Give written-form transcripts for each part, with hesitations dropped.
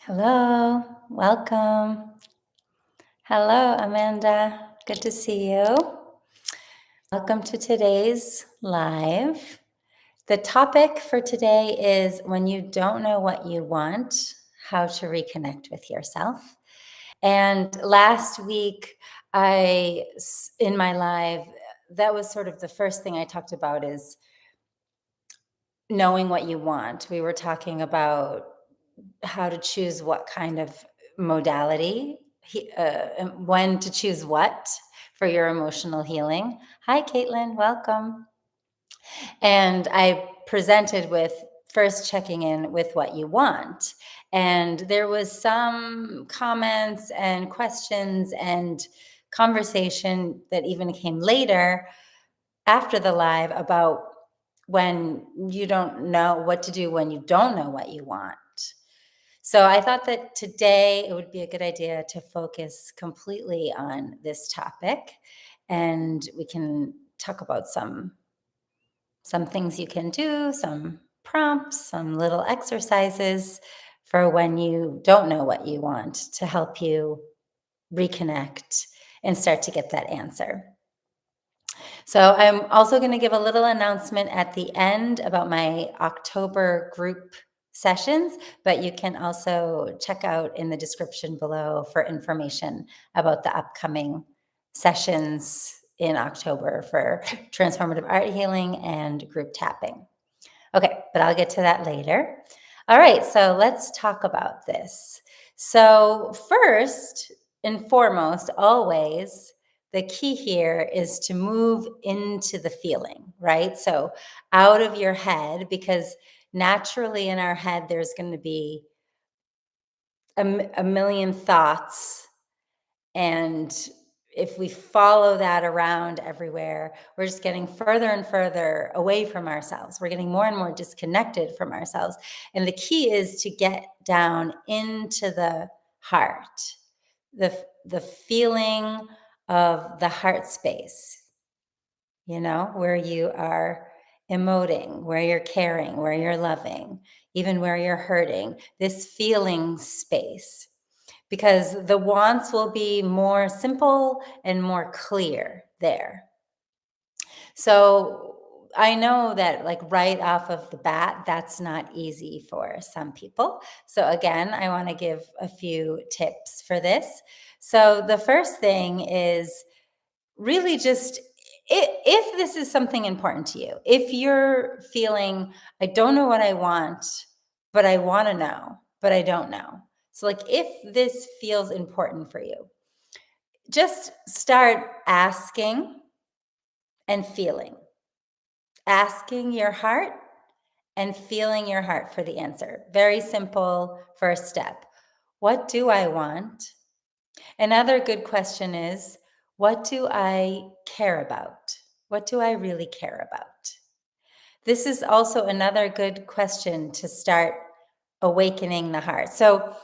Hello, welcome. Hello, Amanda. Good to see you. Welcome to today's live. The topic for today is when you don't know what you want, how to reconnect with yourself. And last week, in my live, that was sort of the first thing I talked about is knowing what you want. We were talking about how to choose what kind of modality, and when to choose what for your emotional healing. Hi, Caitlin, welcome. And I presented with first checking in with what you want. And there was some comments and questions and conversation that even came later after the live about when you don't know what to do when you don't know what you want. So I thought that today it would be a good idea to focus completely on this topic, and we can talk about some things you can do, some prompts, some little exercises for when you don't know what you want to help you reconnect and start to get that answer. So I'm also going to give a little announcement at the end about my October group sessions, but you can also check out in the description below for information about the upcoming sessions in October for transformative art healing and group tapping. Okay, but I'll get to that later. All right, so let's talk about this. So, first and foremost, always, the key here is to move into the feeling, right? So, out of your head, because naturally in our head, there's going to be a million thoughts, and if we follow that around everywhere, we're just getting further and further away from ourselves. We're getting more and more disconnected from ourselves. And the key is to get down into the heart, the feeling of the heart space, where you are emoting, where you're caring, where you're loving, even where you're hurting, this feeling space, because the wants will be more simple and more clear there. So I know that, like, right off of the bat, that's not easy for some people. So again, I want to give a few tips for this. So the first thing is really just, if this is something important to you, if you're feeling, I don't know what I want, but I want to know, but I don't know. So, like, if this feels important for you, just start asking and feeling, asking your heart and feeling your heart for the answer. Very simple first step. What do I want? Another good question is, what do I care about? What do I really care about? This is also another good question to start awakening the heart. So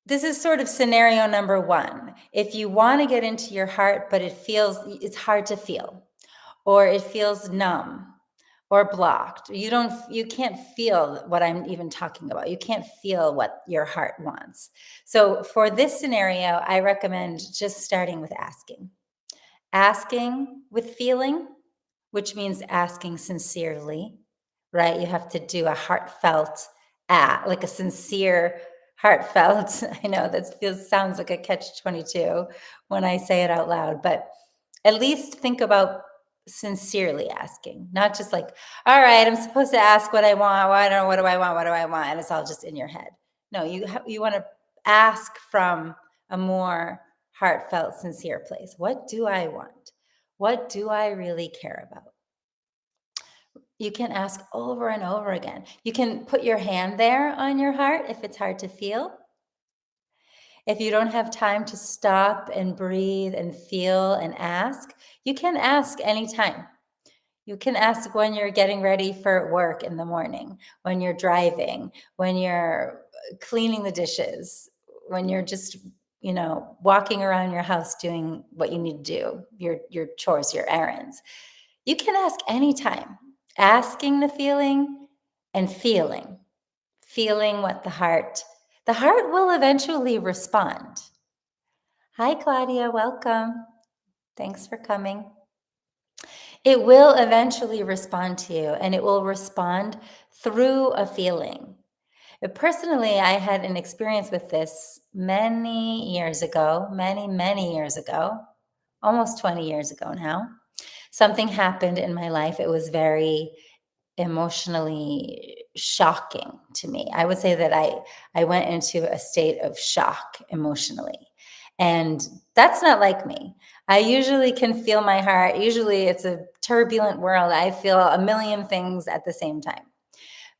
this is sort of scenario number one. If you want to get into your heart, but it's hard to feel, or it feels numb or blocked. You can't feel what I'm even talking about. You can't feel what your heart wants. So for this scenario, I recommend just starting with asking. Asking with feeling, which means asking sincerely, right? You have to do a heartfelt like a sincere heartfelt. I know that sounds like a catch-22 when I say it out loud, but at least think about sincerely asking, not just like, all right, I'm supposed to ask what I want. Well, I don't know. What do I want? What do I want? And it's all just in your head. No, you want to ask from a more heartfelt, sincere place. What do I want? What do I really care about? You can ask over and over again. You can put your hand there on your heart if it's hard to feel. If you don't have time to stop and breathe and feel and ask, you can ask anytime. You can ask when you're getting ready for work in the morning, when you're driving, when you're cleaning the dishes, when you're just, walking around your house doing what you need to do, your chores, your errands. You can ask anytime. Asking the feeling and feeling what the heart, The heart will eventually respond. Hi, Claudia. Welcome. Thanks for coming. It will eventually respond to you, and it will respond through a feeling. Personally, I had an experience with this many years ago, many years ago, almost 20 years ago now. Something happened in my life. It was very emotionally shocking to me. I would say that I went into a state of shock emotionally. And that's not like me. I usually can feel my heart. Usually it's a turbulent world. I feel a million things at the same time.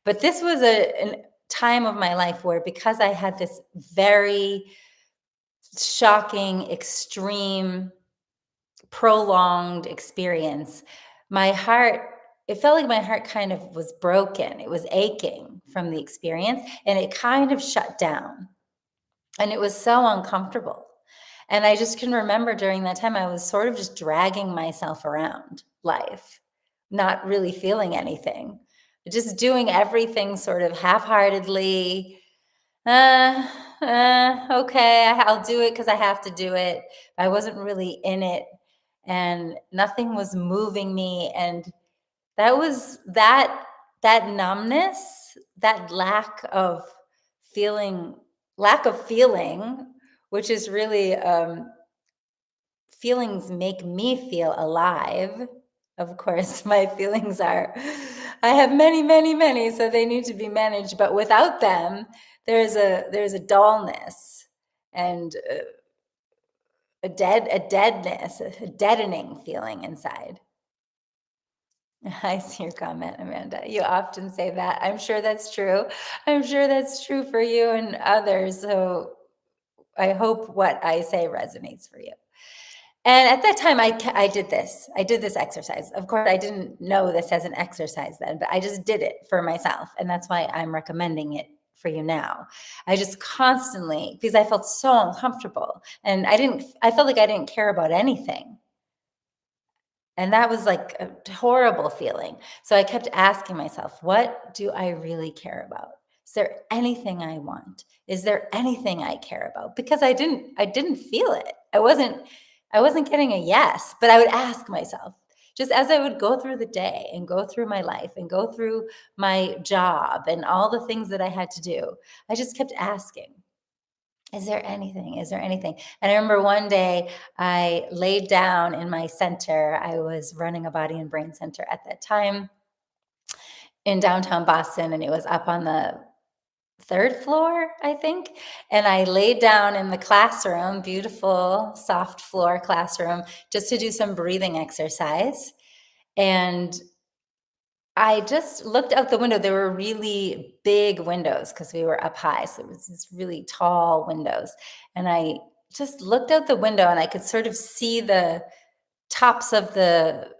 But this was a time of my life where, because I had this very shocking, extreme, prolonged experience, my heart, it felt like my heart kind of was broken. It was aching from the experience, and it kind of shut down. And it was so uncomfortable. And I just can remember during that time, I was sort of just dragging myself around life, not really feeling anything, just doing everything sort of half-heartedly. Okay, I'll do it because I have to do it. I wasn't really in it, and nothing was moving me. And that was that numbness, that lack of feeling, which is really feelings make me feel alive. Of course, my feelings are, I have many, so they need to be managed. But without them, there's a dullness and a deadness, a deadening feeling inside. I see your comment, Amanda. You often say that. I'm sure that's true. I'm sure that's true for you and others. So I hope what I say resonates for you. And at that time, I did this. I did this exercise. Of course, I didn't know this as an exercise then, but I just did it for myself. And that's why I'm recommending it for you now. I just constantly, because I felt so uncomfortable, and I felt like I didn't care about anything. And that was like a horrible feeling. So I kept asking myself, what do I really care about? Is there anything I want? Is there anything I care about? Because I didn't feel it. I wasn't getting a yes, but I would ask myself, just as I would go through the day and go through my life and go through my job and all the things that I had to do. I just kept asking, is there anything? Is there anything? And I remember one day I laid down in my center. I was running a body and brain center at that time in downtown Boston, and it was up on the third floor, I think. And I laid down in the classroom, beautiful, soft floor classroom, just to do some breathing exercise. And I just looked out the window. There were really big windows because we were up high. So it was these really tall windows. And I just looked out the window, and I could sort of see the tops of the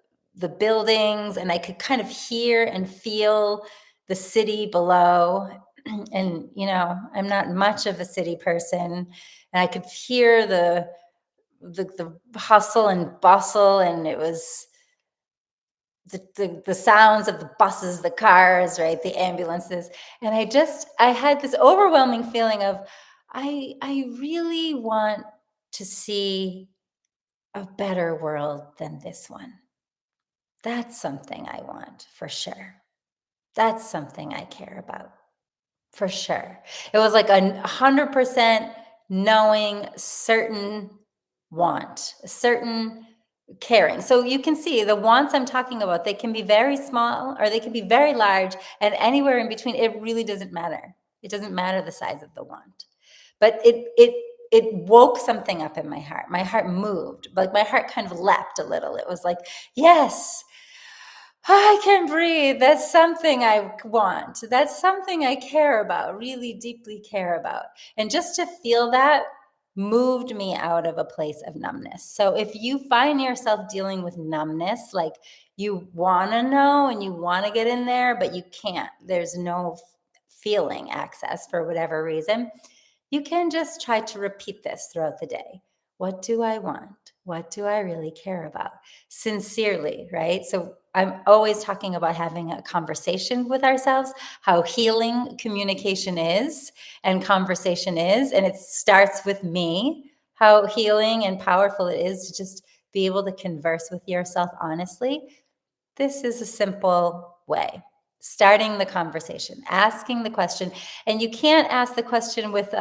buildings, and I could kind of hear and feel the city below. And I'm not much of a city person, and I could hear the hustle and bustle, and it was the sounds of the buses, the cars, right, the ambulances. And I had this overwhelming feeling of, I really want to see a better world than this one. That's something I want for sure. That's something I care about for sure. It was like 100% knowing, certain want, a certain caring. So you can see the wants I'm talking about, they can be very small or they can be very large, and anywhere in between. It really doesn't matter. It doesn't matter the size of the want. But it woke something up in my heart. My heart moved. Like my heart kind of leapt a little. It was like, yes, I can breathe. That's something I want. That's something I care about, really deeply care about. And just to feel that moved me out of a place of numbness. So if you find yourself dealing with numbness, like you want to know and you want to get in there, but you can't, there's no feeling access for whatever reason, you can just try to repeat this throughout the day. What do I want? What do I really care about? Sincerely, right? So I'm always talking about having a conversation with ourselves, how healing communication is and conversation is. And it starts with me, how healing and powerful it is to just be able to converse with yourself honestly. This is a simple way. Starting the conversation, asking the question. And you can't ask the question with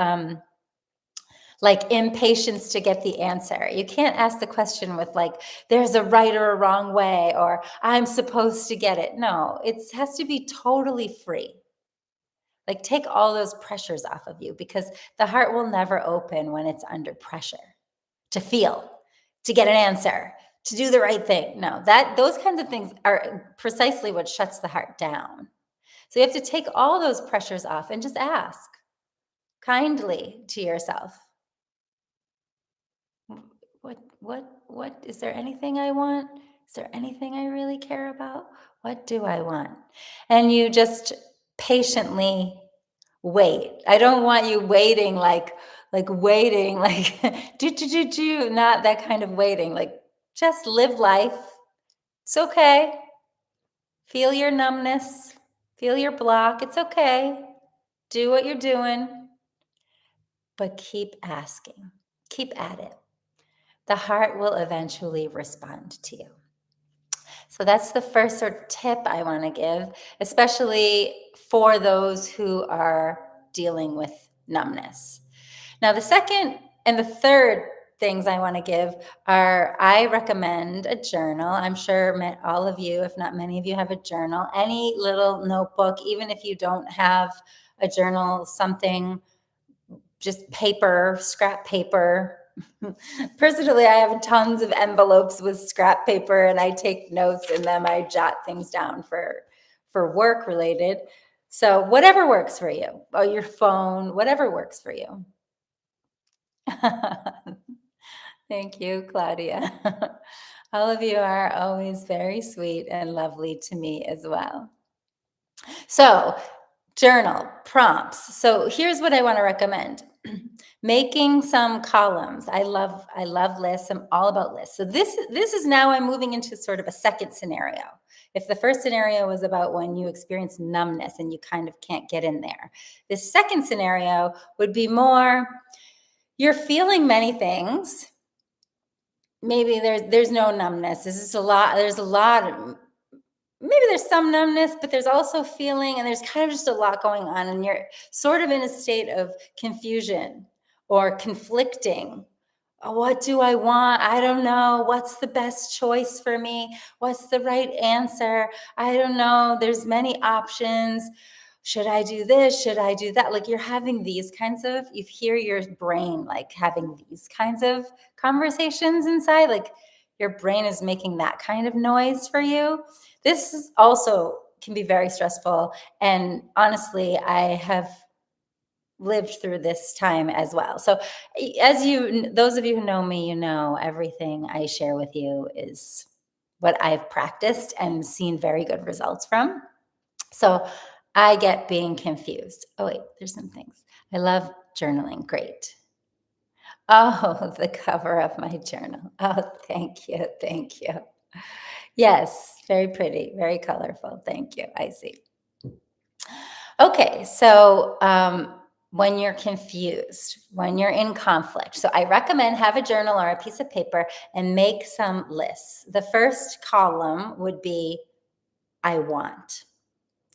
like impatience to get the answer. You can't ask the question with like, there's a right or a wrong way, or I'm supposed to get it. No, it has to be totally free. Like take all those pressures off of you, because the heart will never open when it's under pressure to feel, to get an answer, to do the right thing. No, those kinds of things are precisely what shuts the heart down. So you have to take all those pressures off and just ask kindly to yourself. What is there anything I want? Is there anything I really care about? What do I want? And you just patiently wait. I don't want you waiting like waiting like do, not that kind of waiting. Like just live life. It's okay. Feel your numbness, feel your block. It's okay. Do what you're doing, but keep asking. Keep at it. The heart will eventually respond to you. So that's the first sort of tip I want to give, especially for those who are dealing with numbness. Now, the second and the third things I want to give are, I recommend a journal. I'm sure all of you, if not many of you, have a journal. Any little notebook, even if you don't have a journal, something, just paper, scrap paper. Personally, I have tons of envelopes with scrap paper, and I take notes in them. I jot things down for work related. So whatever works for you, or your phone, whatever works for you. Thank you, Claudia. All of you are always very sweet and lovely to me as well. So, journal prompts. So here's what I want to recommend. Making some columns. I love lists. I'm all about lists. So this is now I'm moving into sort of a second scenario. If the first scenario was about when you experience numbness and you kind of can't get in there, this second scenario would be more, you're feeling many things. Maybe there's no numbness. There's a lot of, maybe there's some numbness, but there's also feeling, and there's kind of just a lot going on, and you're sort of in a state of confusion or conflicting. What do I want? I don't know. What's the best choice for me? What's the right answer? I don't know. There's many options. Should I do this? Should I do that? Like you're having these kinds of, you hear your brain like having these kinds of conversations inside, like your brain is making that kind of noise for you. This is also can be very stressful. And honestly, I have lived through this time as well. So as those of you who know me, you know, everything I share with you is what I've practiced and seen very good results from. So I get being confused. Oh, wait, there's some things. I love journaling. Great. Oh, the cover of my journal. Oh, thank you. Thank you. Yes, very pretty, very colorful. Thank you. I see. Okay, so when you're confused, when you're in conflict, so I recommend have a journal or a piece of paper and make some lists. The first column would be I want.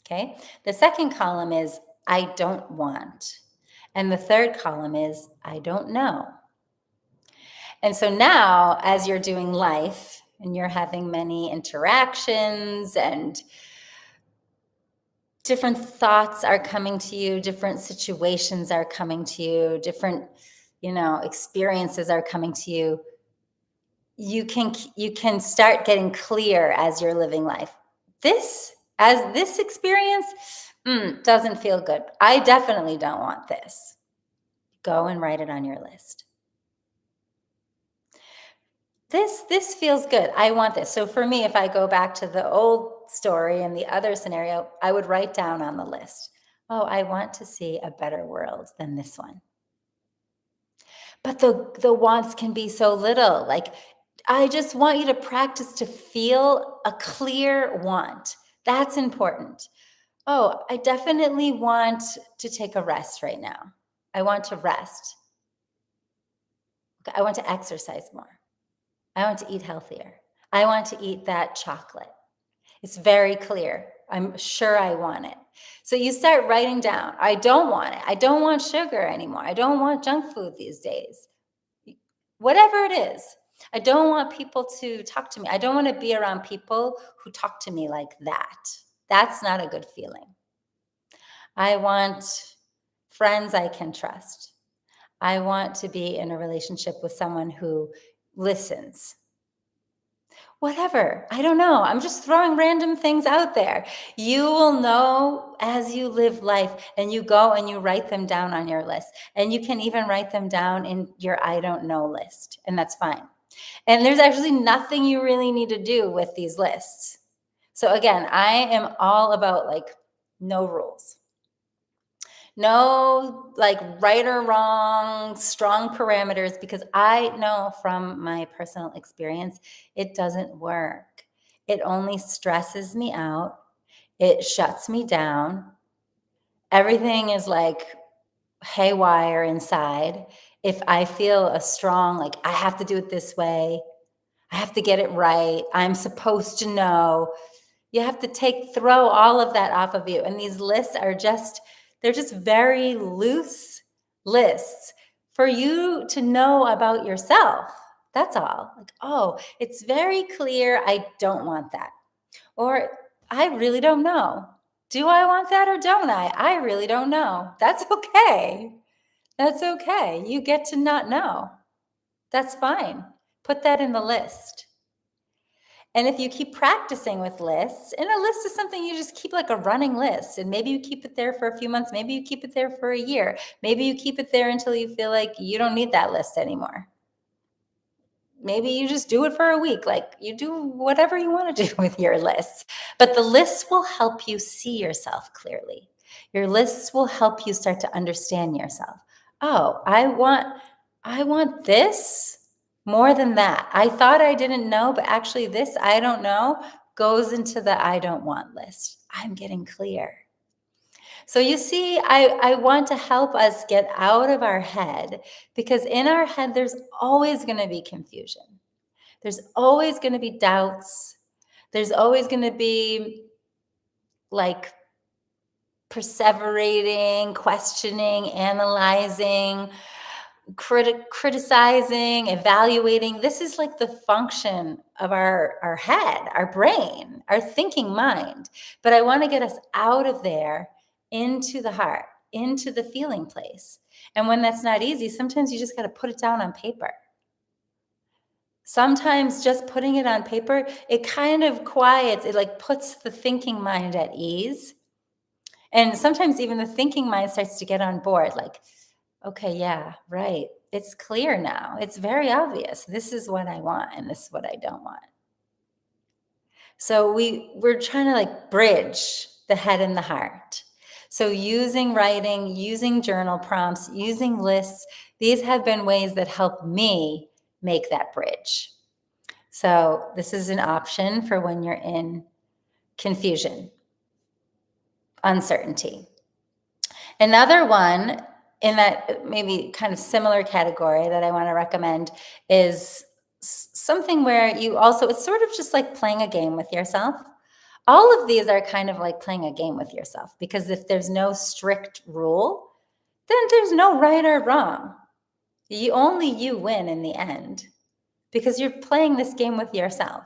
Okay. The second column is I don't want. And the third column is I don't know. And so now, as you're doing life and you're having many interactions and different thoughts are coming to you, different situations are coming to you, different, experiences are coming to you, you can start getting clear as you're living life. This experience doesn't feel good. I definitely don't want this. Go and write it on your list. This feels good. I want this. So for me, if I go back to the old story and the other scenario, I would write down on the list, oh, I want to see a better world than this one. But the wants can be so little. Like I just want you to practice to feel a clear want. That's important. Oh, I definitely want to take a rest right now. I want to rest. I want to exercise more. I want to eat healthier. I want to eat that chocolate. It's very clear. I'm sure I want it. So you start writing down, I don't want it. I don't want sugar anymore. I don't want junk food these days. Whatever it is. I don't want people to talk to me. I don't want to be around people who talk to me like that. That's not a good feeling. I want friends I can trust. I want to be in a relationship with someone who listens. Whatever. I don't know. I'm just throwing random things out there. You will know as you live life and you go and you write them down on your list. And you can even write them down in your I don't know list, and that's fine. And there's actually nothing you really need to do with these lists. So again, I am all about like no rules. No like right or wrong, strong parameters, because I know from my personal experience, it doesn't work. It only stresses me out. It shuts me down. Everything is like haywire inside. If I feel a strong, like, I have to do it this way, I have to get it right, I'm supposed to know, you have to throw all of that off of you. And these lists are they're just very loose lists for you to know about yourself. That's all. Like, oh, it's very clear I don't want that. Or I really don't know. Do I want that or don't I? I really don't know. That's okay. That's okay. You get to not know. That's fine. Put that in the list. And if you keep practicing with lists, and a list is something you just keep like a running list, and maybe you keep it there for a few months, maybe you keep it there for a year, maybe you keep it there until you feel like you don't need that list anymore. Maybe you just do it for a week, like you do whatever you want to do with your lists. But the lists will help you see yourself clearly. Your lists will help you start to understand yourself. Oh, I want this more than that. I thought I didn't know, but actually this I don't know goes into the I don't want list. I'm getting clear. So you see, I want to help us get out of our head, because in our head, there's always going to be confusion. There's always going to be doubts. There's always going to be like perseverating, questioning, analyzing, criticizing, evaluating. This is like the function of our head, our brain, our thinking mind. But I want to get us out of there into the heart, into the feeling place. And when that's not easy, sometimes you just got to put it down on paper. Sometimes just putting it on paper, it kind of quiets, it like puts the thinking mind at ease. And sometimes even the thinking mind starts to get on board, like, okay, yeah, right. It's clear now. It's very obvious. This is what I want and this is what I don't want. So we're trying to like bridge the head and the heart. So using writing, using journal prompts, using lists, these have been ways that help me make that bridge. So this is an option for when you're in confusion, uncertainty. Another one in that maybe kind of similar category that I want to recommend is something where you also, it's sort of just like playing a game with yourself. All of these are kind of like playing a game with yourself, because if there's no strict rule, then there's no right or wrong. Only you win in the end, because you're playing this game with yourself.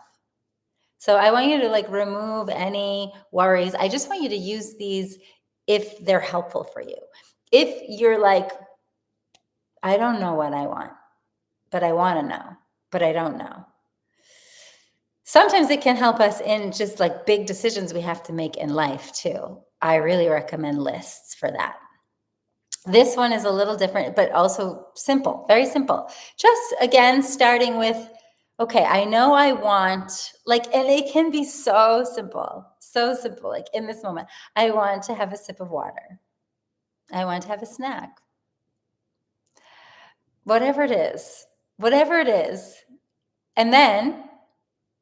So I want you to like remove any worries. I just want you to use these if they're helpful for you. If you're like, I don't know what I want, but I want to know, but I don't know. Sometimes it can help us in just like big decisions we have to make in life too. I really recommend lists for that. This one is a little different, but also simple, very simple. Just again, starting with, okay, I know I want, like, and it can be so simple, like in this moment, I want to have a sip of water. I want to have a snack. Whatever it is, And then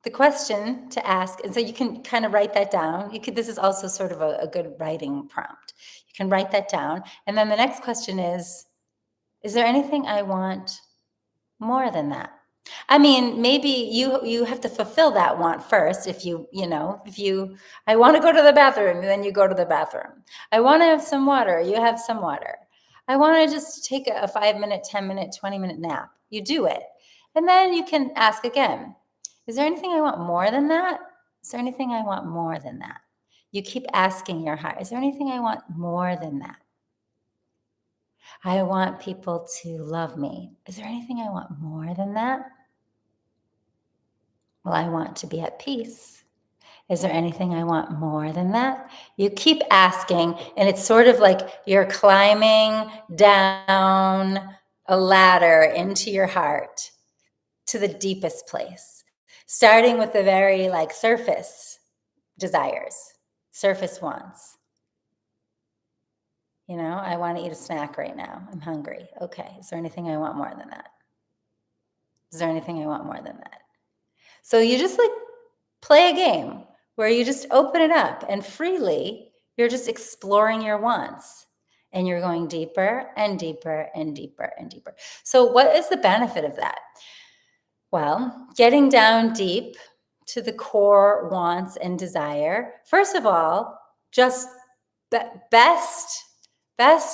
the question to ask, and so you can kind of write that down. This is also sort of a good writing prompt. You can write that down. And then the next question is there anything I want more than that? I mean, maybe you have to fulfill that want first. I want to go to the bathroom, then you go to the bathroom. I want to have some water, you have some water. I want to just take a 5-minute, 10-minute, 20-minute nap. You do it. And then you can ask again, is there anything I want more than that? Is there anything I want more than that? You keep asking your heart, is there anything I want more than that? I want people to love me. Is there anything I want more than that? Well, I want to be at peace. Is there anything I want more than that? You keep asking, and it's sort of like you're climbing down a ladder into your heart to the deepest place, starting with the very surface desires, surface wants. I want to eat a snack right now. I'm hungry. Okay. Is there anything I want more than that? Is there anything I want more than that? So you just play a game where you just open it up and freely you're just exploring your wants and you're going deeper and deeper and deeper and deeper. So what is the benefit of that? Well, getting down deep to the core wants and desire, first of all, just the best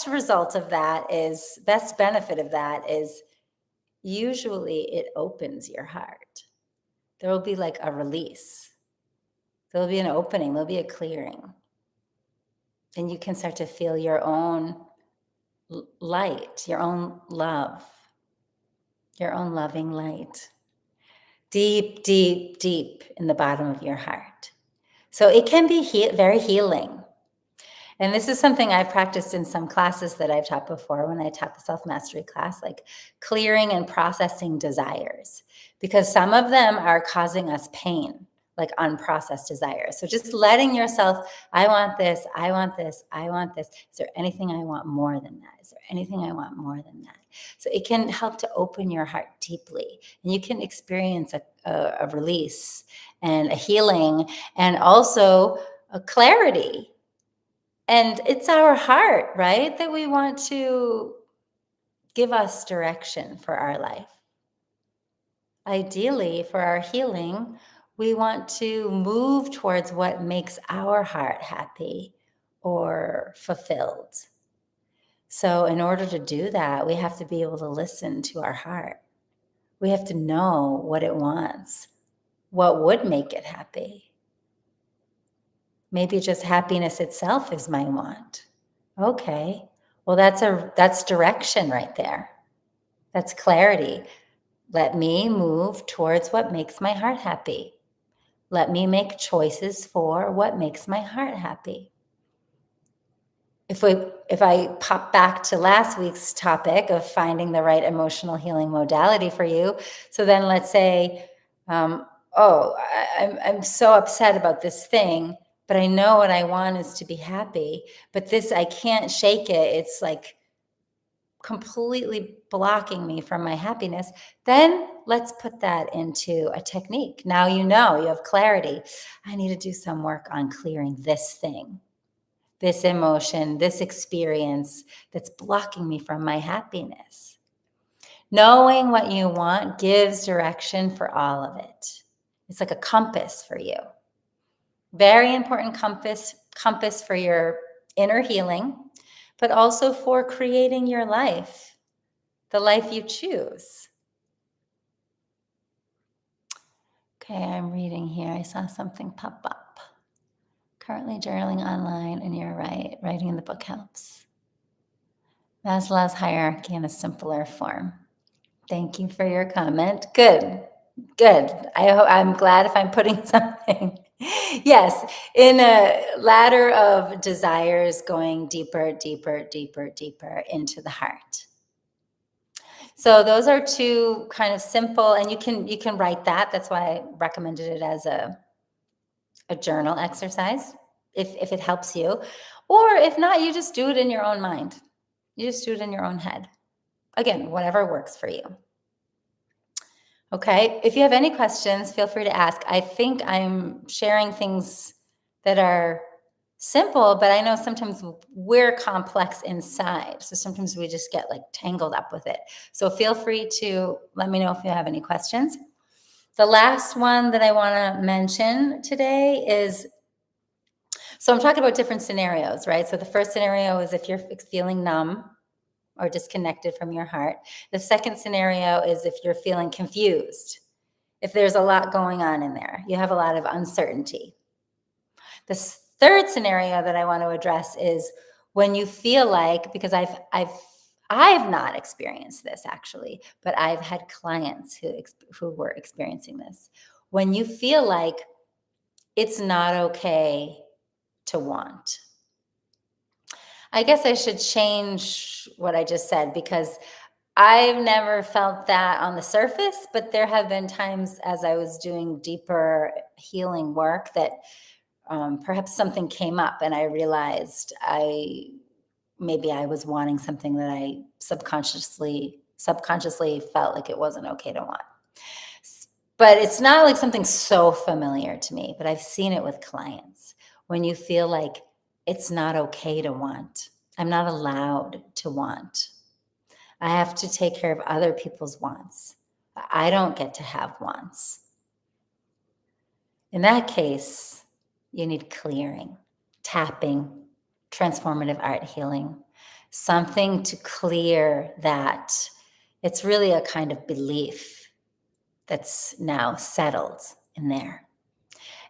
result of that is, best benefit of that is usually it opens your heart. There will be a release. There'll be an opening. There'll be a clearing. And you can start to feel your own light, your own love, your own loving light. Deep, deep, deep in the bottom of your heart. So it can be very healing. And this is something I've practiced in some classes that I've taught before when I taught the self-mastery class, clearing and processing desires, because some of them are causing us pain, unprocessed desires. So just letting yourself, I want this, I want this, I want this. Is there anything I want more than that? Is there anything I want more than that? So it can help to open your heart deeply, and you can experience a release and a healing and also a clarity. And it's our heart, right, that we want to give us direction for our life. Ideally, for our healing, we want to move towards what makes our heart happy or fulfilled. So in order to do that, we have to be able to listen to our heart. We have to know what it wants, what would make it happy. Maybe just happiness itself is my want. Okay, well, that's direction right there. That's clarity. Let me move towards what makes my heart happy. Let me make choices for what makes my heart happy. If I pop back to last week's topic of finding the right emotional healing modality for you, so then let's say, I'm so upset about this thing, but I know what I want is to be happy, but this, I can't shake it. It's completely blocking me from my happiness. Then let's put that into a technique. Now you have clarity. I need to do some work on clearing this thing, this emotion, this experience that's blocking me from my happiness. Knowing what you want gives direction for all of it. It's like a compass for you. Very important compass for your inner healing, but also for creating your life, the life you choose. Okay, I'm reading here. I saw something pop up. Currently journaling online, and you're right, writing in the book helps. Maslow's hierarchy in a simpler form. Thank you for your comment. Good. I'm glad if I'm putting something. Yes, in a ladder of desires going deeper, deeper, deeper, deeper into the heart. So those are two kind of simple, and you can write that. That's why I recommended it as a journal exercise, if it helps you. Or if not, you just do it in your own mind. You just do it in your own head. Again, whatever works for you. Okay. If you have any questions, feel free to ask. I think I'm sharing things that are simple, but I know sometimes we're complex inside. So sometimes we just get like tangled up with it. So feel free to let me know if you have any questions. The last one that I want to mention today is, so I'm talking about different scenarios, right? So the first scenario is if you're feeling numb or disconnected from your heart. The second scenario is if you're feeling confused, if there's a lot going on in there, you have a lot of uncertainty. The third scenario that I want to address is when you feel like, because I've not experienced this actually, but I've had clients who were experiencing this. When you feel like it's not okay to want. I guess I should change what I just said, because I've never felt that on the surface, but there have been times as I was doing deeper healing work that perhaps something came up and I realized maybe I was wanting something that I subconsciously felt like it wasn't okay to want. But it's not like something so familiar to me, but I've seen it with clients. When you feel like it's not okay to want, I'm not allowed to want. I have to take care of other people's wants. I don't get to have wants. In that case, you need clearing, tapping, transformative art healing, something to clear that. It's really a kind of belief that's now settled in there.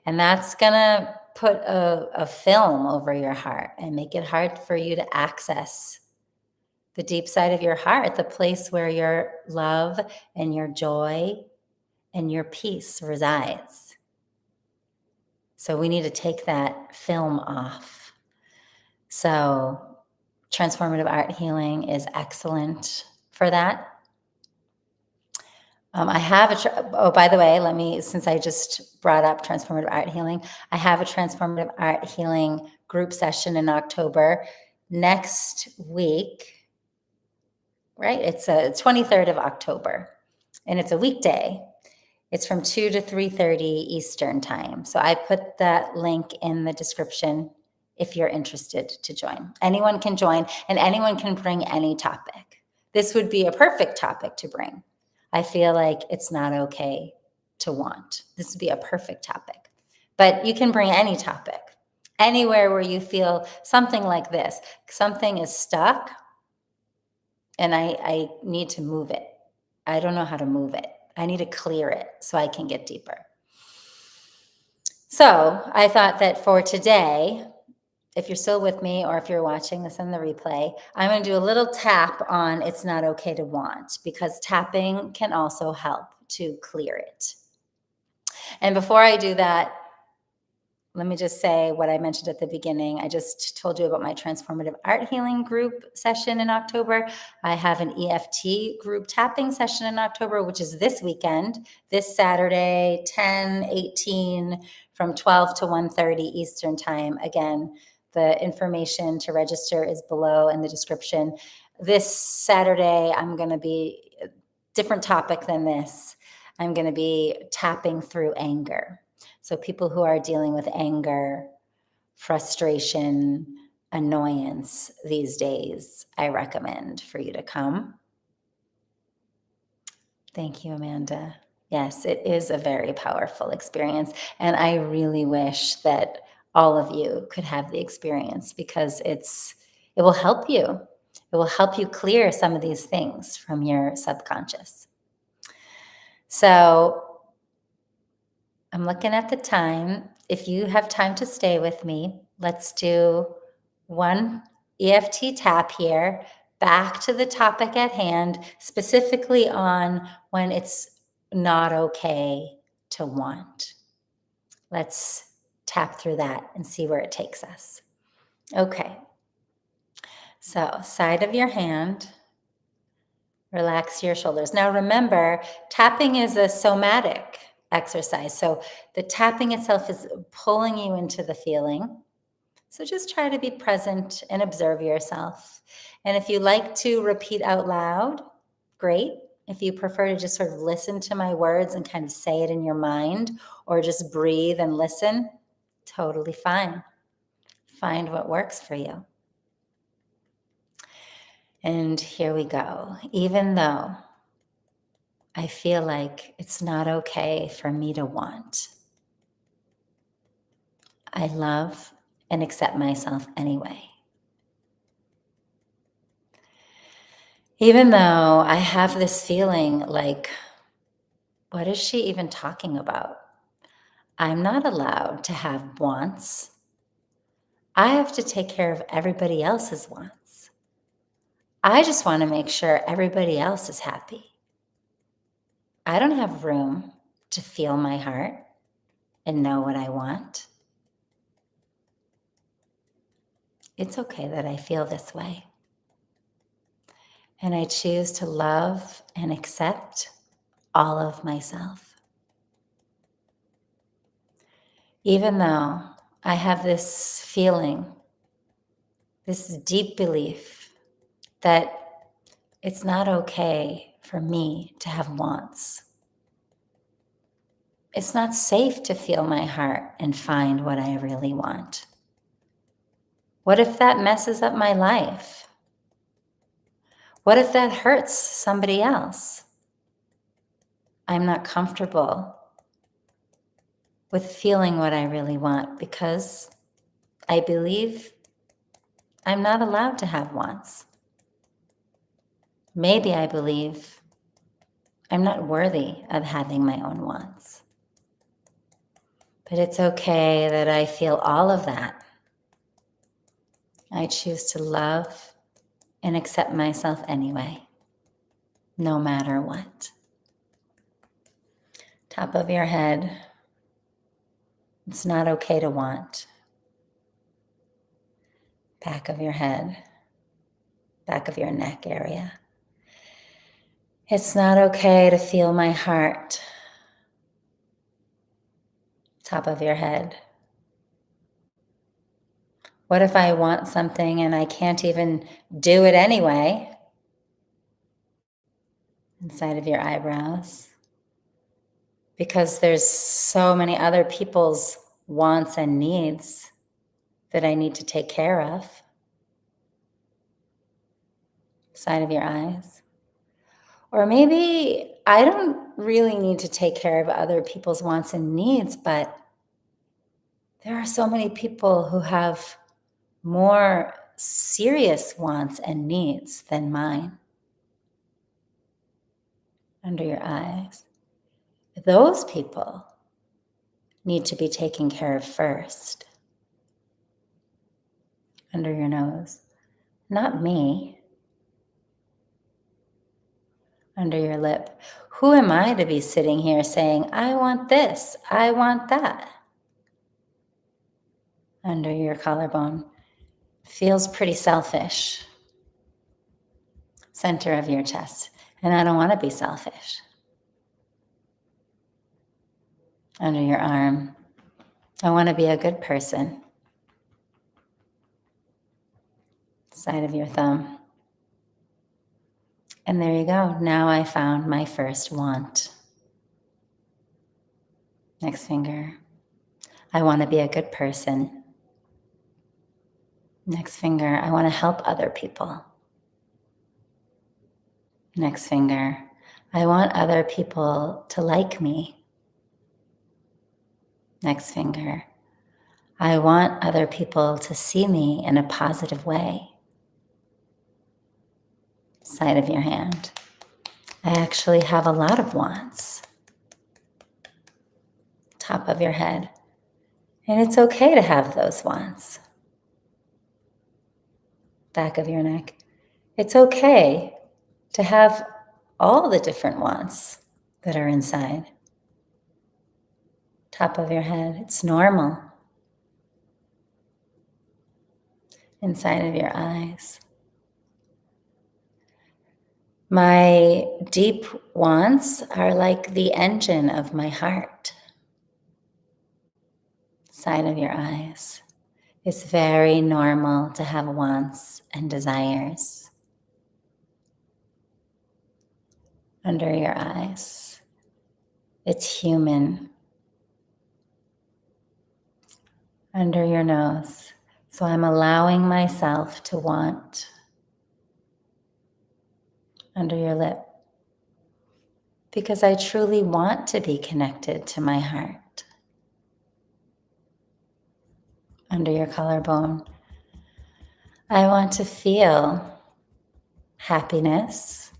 And that's going to put a film over your heart and make it hard for you to access the deep side of your heart, the place where your love and your joy and your peace resides. So we need to take that film off. So transformative art healing is excellent for that. I have by the way, since I just brought up transformative art healing, I have a transformative art healing group session in October next week, right? It's a 23rd of October, and it's a weekday. It's from 2 to 3:30 Eastern time. So I put that link in the description if you're interested to join. Anyone can join, and anyone can bring any topic. This would be a perfect topic to bring. I feel like it's not okay to want. This would be a perfect topic. But you can bring any topic, anywhere where you feel something like this. Something is stuck, and I need to move it. I don't know how to move it. I need to clear it so I can get deeper. So I thought that for today, if you're still with me or if you're watching this on the replay, I'm going to do a little tap on it's not okay to want, because tapping can also help to clear it. And before I do that, let me just say what I mentioned at the beginning. I just told you about my transformative art healing group session in October. I have an EFT group tapping session in October, which is this weekend, this Saturday, 10/18, from 12 to 1:30 Eastern time. Again, the information to register is below in the description. This Saturday, I'm going to be a different topic than this. I'm going to be tapping through anger. So people who are dealing with anger, frustration, annoyance these days, I recommend for you to come. Thank you, Amanda. Yes, it is a very powerful experience. And I really wish that all of you could have the experience, because it will help you. It will help you clear some of these things from your subconscious. So I'm looking at the time. If you have time to stay with me, let's do one EFT tap here, back to the topic at hand, specifically on when it's not okay to want. Let's tap through that and see where it takes us. Okay. So, side of your hand, relax your shoulders. Now remember, tapping is a somatic exercise. So the tapping itself is pulling you into the feeling. So just try to be present and observe yourself. And if you like to repeat out loud, great. If you prefer to just sort of listen to my words and kind of say it in your mind, or just breathe and listen, totally fine. Find what works for you. And here we go. Even though I feel like it's not okay for me to want, I love and accept myself anyway. Even though I have this feeling like, what is she even talking about? I'm not allowed to have wants. I have to take care of everybody else's wants. I just want to make sure everybody else is happy. I don't have room to feel my heart and know what I want. It's okay that I feel this way. And I choose to love and accept all of myself. Even though I have this feeling, this deep belief that it's not okay for me to have wants. It's not safe to feel my heart and find what I really want. What if that messes up my life? What if that hurts somebody else? I'm not comfortable with feeling what I really want because I believe I'm not allowed to have wants. Maybe I believe I'm not worthy of having my own wants. But it's okay that I feel all of that. I choose to love and accept myself anyway, no matter what. Top of your head, it's not okay to want. Back of your head, back of your neck area. It's not okay to feel my heart. Top of your head. What if I want something and I can't even do it anyway? Inside of your eyebrows. Because there's so many other people's wants and needs that I need to take care of. Side of your eyes. Or maybe I don't really need to take care of other people's wants and needs, but there are so many people who have more serious wants and needs than mine. Under your eyes. Those people need to be taken care of first. Under your nose. Not me. Under your lip. Who am I to be sitting here saying, I want this, I want that? Under your collarbone. Feels pretty selfish. Center of your chest. And I don't want to be selfish. Under your arm. I want to be a good person. Side of your thumb. And there you go. Now I found my first want. Next finger. I want to be a good person. Next finger. I want to help other people. Next finger. I want other people to like me. Next finger. I want other people to see me in a positive way. Side of your hand. I actually have a lot of wants. Top of your head. And it's okay to have those wants. Back of your neck. It's okay to have all the different wants that are inside. Top of your head. It's normal. Inside of your eyes. My deep wants are like the engine of my heart. Side of your eyes. It's very normal to have wants and desires. under your eyes. It's human. Under your nose. So I'm allowing myself to want. Under your lip. Because I truly want to be connected to my heart. Under your collarbone. I want to feel happiness.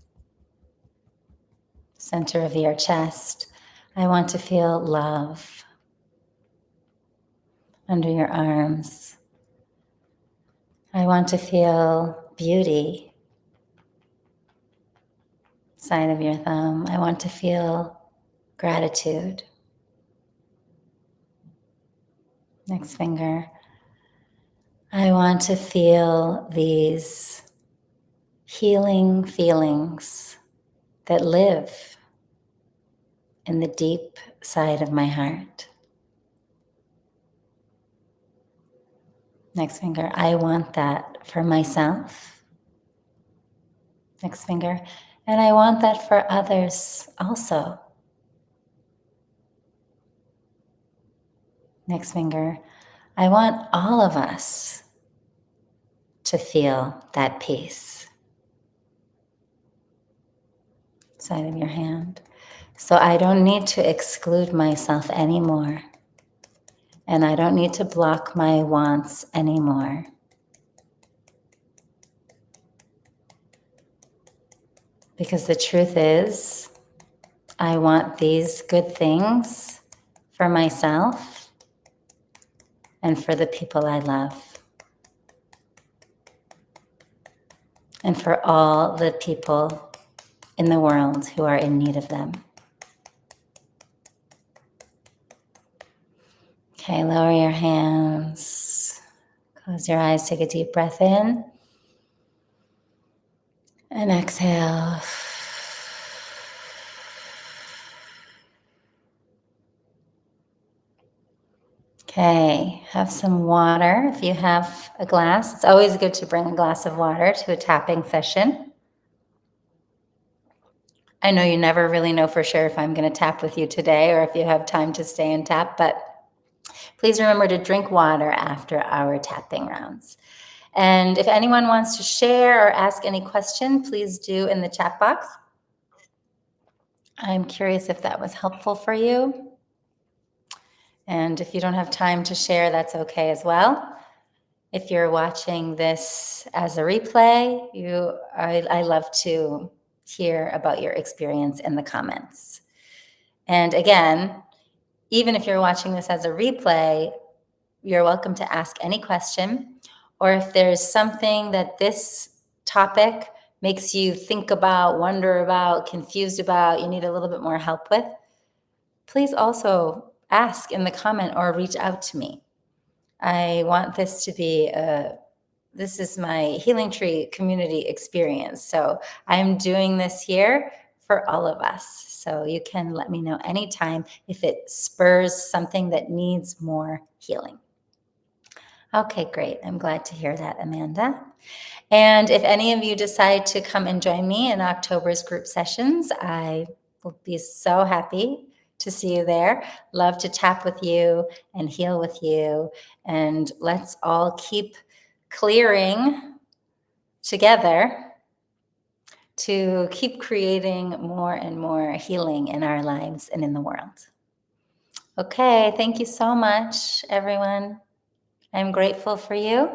Center of your chest. I want to feel love. Under your arms. I want to feel beauty. Side of your thumb. I want to feel gratitude. Next finger. I want to feel these healing feelings that live in the deep side of my heart. Next finger. I want that for myself. Next finger. And I want that for others also. Next finger. I want all of us to feel that peace. Side of your hand. So I don't need to exclude myself anymore. And I don't need to block my wants anymore. Because the truth is, I want these good things for myself and for the people I love. And for all the people in the world who are in need of them. Okay, lower your hands. Close your eyes, take a deep breath in. And exhale. Okay, have some water. If you have a glass, it's always good to bring a glass of water to a tapping session. I know you never really know for sure if I'm going to tap with you today or if you have time to stay and tap, but please remember to drink water after our tapping rounds. And if anyone wants to share or ask any question, please do in the chat box. I'm curious if that was helpful for you. And if you don't have time to share, that's okay as well. If you're watching this as a replay, I love to hear about your experience in the comments. And again, even if you're watching this as a replay, you're welcome to ask any question, or if there's something that this topic makes you think about, wonder about, confused about, you need a little bit more help with, please also ask in the comment or reach out to me. I want this to be this is my Healing Tree community experience. So I'm doing this here for all of us. So you can let me know anytime if it spurs something that needs more healing. Okay, great. I'm glad to hear that, Amanda. And if any of you decide to come and join me in October's group sessions, I will be so happy to see you there. Love to tap with you and heal with you. And let's all keep clearing together to keep creating more and more healing in our lives and in the world. Okay, thank you so much, everyone. I'm grateful for you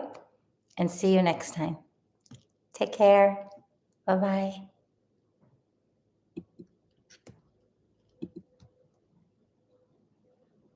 and see you next time. Take care. Bye-bye.